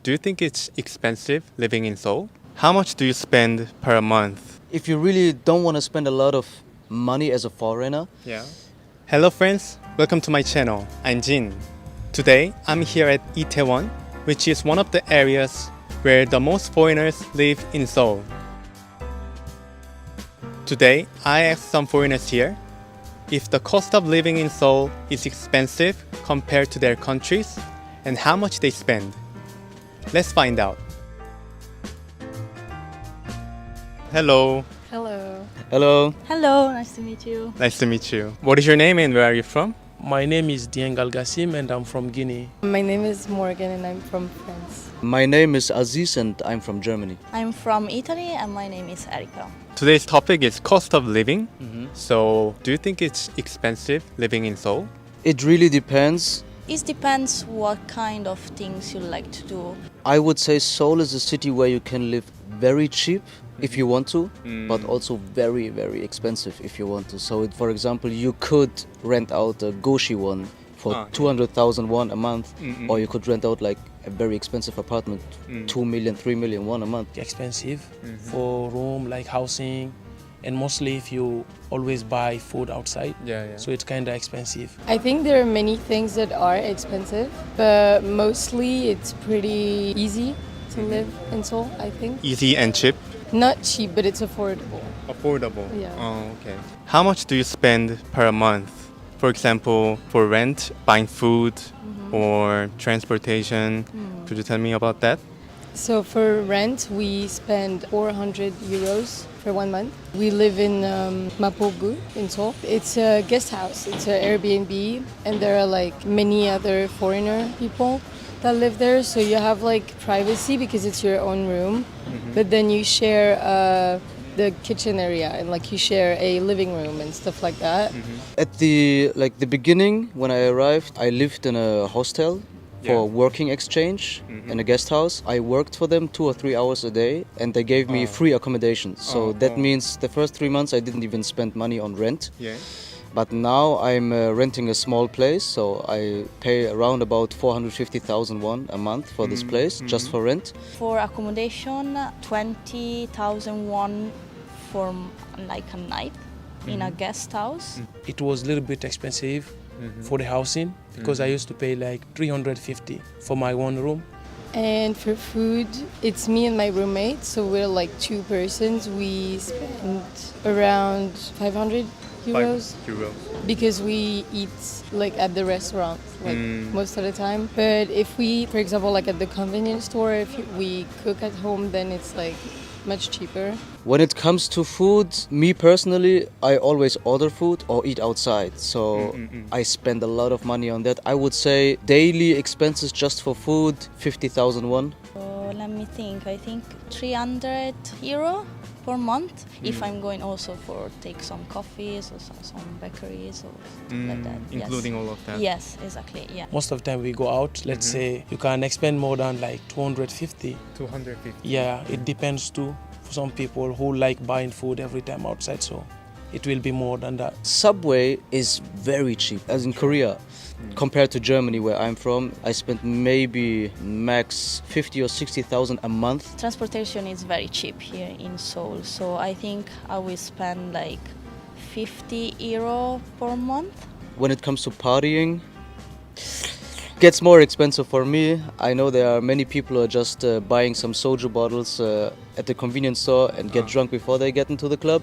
Do you think it's expensive living in Seoul? How much do you spend per month? If you really don't want to spend a lot of money as a foreigner. Yeah. Hello friends, welcome to my channel. I'm Jin. Today I'm here at Itaewon, which is one of the areas where the most foreigners live in Seoul. Today I asked some foreigners here if the cost of living in Seoul is expensive compared to their countries and how much they spend. Let's find out. Hello. Hello. Hello. Hello, nice to meet you. Nice to meet you. What is your name and where are you from? My name is Dieng Gassim and I'm from Guinea. My name is Morgan and I'm from France. My name is Aziz and I'm from Germany. I'm from Italy and my name is Erika. Today's topic is cost of living. So, do you think it's expensive living in Seoul? It really depends. It depends what kind of things you like to do. I would say Seoul is a city where you can live very cheap if you want to, but also very, very expensive if you want to. So, for example, you could rent out a Goshi one for 200,000 won a month, or you could rent out like a very expensive apartment, 2 million, 3 million won a month. Expensive for room, like housing, and mostly if you always buy food outside. So it's kind of expensive. I think there are many things that are expensive, but mostly it's pretty easy to live in Seoul, I think. Easy and cheap? Not cheap, but it's affordable. Affordable? Yeah. Oh, okay. How much do you spend per month? For example, for rent, buying food, or transportation. Could you tell me about that? So for rent, we spend 400 euros for 1 month. We live in Mapogu in Seoul. It's a guest house, it's an Airbnb, and there are like many other foreigner people that live there. So you have like privacy because it's your own room, but then you share the kitchen area and like you share a living room and stuff like that. At the beginning, when I arrived, I lived in a hostel for working exchange in a guest house. I worked for them 2 or 3 hours a day and they gave me free accommodation. So that means the first 3 months I didn't even spend money on rent. But now I'm renting a small place, so I pay around about 450,000 won a month for this place, just for rent. For accommodation, 20,000 won for like a night in a guest house. It was a little bit expensive for the housing because I used to pay like 350 for my one room. And for food, it's me and my roommate, so we're like 2 persons. We spend around 500 euros. Because we eat like at the restaurant like most of the time. But if we, for example, like at the convenience store, if we cook at home, then it's like much cheaper. When it comes to food, me personally, I always order food or eat outside. So I spend a lot of money on that. I would say daily expenses just for food, 50,000 won. Let me think, I think 300 euro per month if I'm going also for take some coffees or some bakeries or stuff like that. Including all of that? Yes, exactly, yeah. Most of the time we go out, let's say you can expend more than like 250. 250? Yeah, it depends too. For some people who like buying food every time outside, so it will be more than that. Subway is very cheap, as in Korea. Compared to Germany, where I'm from, I spent maybe max 50 or 60,000 a month. Transportation is very cheap here in Seoul, so I think I will spend like 50 euro per month. When it comes to partying, gets more expensive for me. I know there are many people who are just buying some soju bottles at the convenience store and get drunk before they get into the club.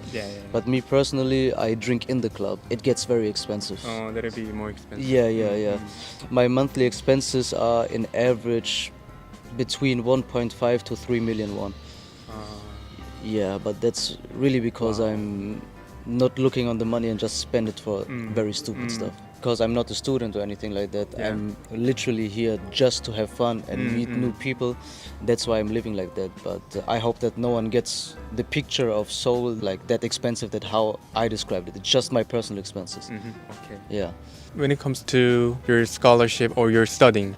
But me personally, I drink in the club. It gets very expensive. Oh, that'd be more expensive. Yeah. My monthly expenses are in average between 1.5 to 3 million won. Yeah, but that's really because I'm not looking on the money and just spend it for very stupid stuff. Because I'm not a student or anything like that. I'm literally here just to have fun and meet new people. That's why I'm living like that. But I hope that no one gets the picture of Seoul like that expensive, that how I described it. It's just my personal expenses. Okay. Yeah. When it comes to your scholarship or your studying,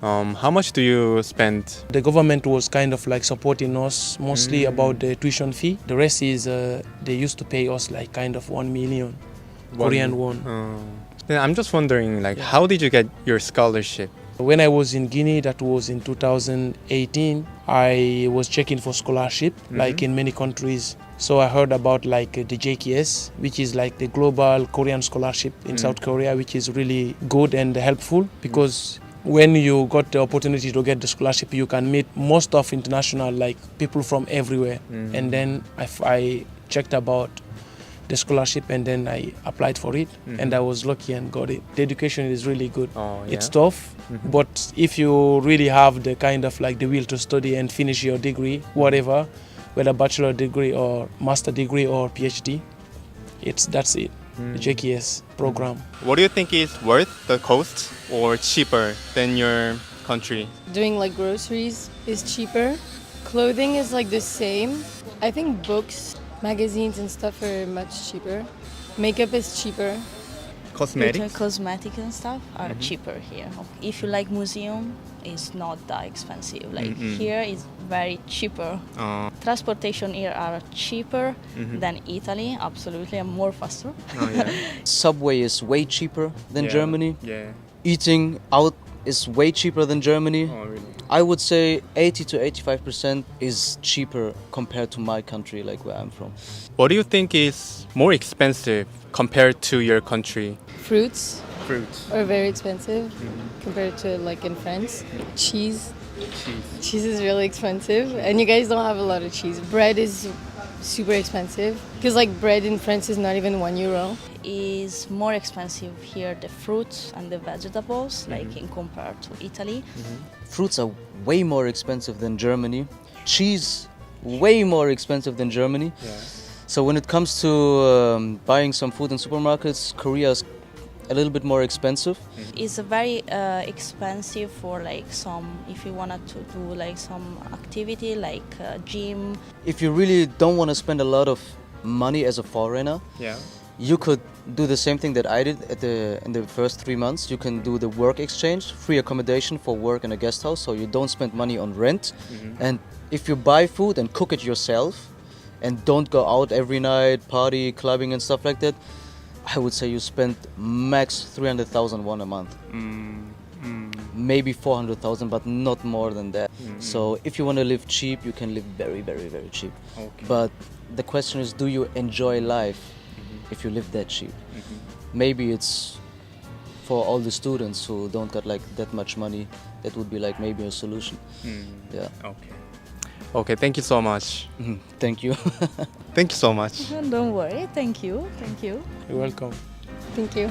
how much do you spend? The government was kind of like supporting us mostly about the tuition fee. The rest is they used to pay us like kind of 1 million Korean won. Then I'm just wondering, like, how did you get your scholarship? When I was in Guinea, that was in 2018, I was checking for scholarship, like in many countries. So I heard about like the JKS, which is like the global Korean scholarship in South Korea, which is really good and helpful because when you got the opportunity to get the scholarship, you can meet most of international like people from everywhere. And then I checked about the scholarship and then I applied for it and I was lucky and got it. The education is really good. It's tough, but if you really have the kind of like the will to study and finish your degree, whatever, whether bachelor degree or master degree or PhD, that's it. The JKS program. What do you think is worth the cost or cheaper than your country? Doing like groceries is cheaper. Clothing is like the same. I think books, magazines and stuff are much cheaper. Makeup is cheaper. Cosmetics? Cosmetics and stuff are cheaper here. If you like museum, it's not that expensive. Like here is very cheaper. Transportation here are cheaper than Italy, absolutely, and more faster. Subway is way cheaper than Germany. Yeah. Eating out is way cheaper than Germany. Oh, really? I would say 80 to 85% is cheaper compared to my country, like where I'm from. What do you think is more expensive compared to your country? Fruits Fruits. are very expensive compared to like in France. Cheese is really expensive, and you guys don't have a lot of cheese. Bread is super expensive because like bread in France is not even €1. Is more expensive here the fruits and the vegetables, like in compared to Italy. Fruits are way more expensive than Germany. Cheese, way more expensive than Germany. So when it comes to buying some food in supermarkets, Korea is a little bit more expensive. It's very expensive for like some, if you wanted to do like some activity like gym. If you really don't want to spend a lot of money as a foreigner, you could do the same thing that I did in the first 3 months. You can do the work exchange, free accommodation for work in a guest house, so you don't spend money on rent. And if you buy food and cook it yourself and don't go out every night, party, clubbing and stuff like that, I would say you spend max 300,000 won a month. Maybe 400,000, but not more than that. So if you want to live cheap, you can live very, very, very cheap. But the question is, do you enjoy life if you live that cheap? Maybe it's for all the students who don't got like that much money, that would be like maybe a solution. Yeah. Okay, thank you so much. Thank you. Thank you so much. Don't worry, thank you. You're welcome. Thank you.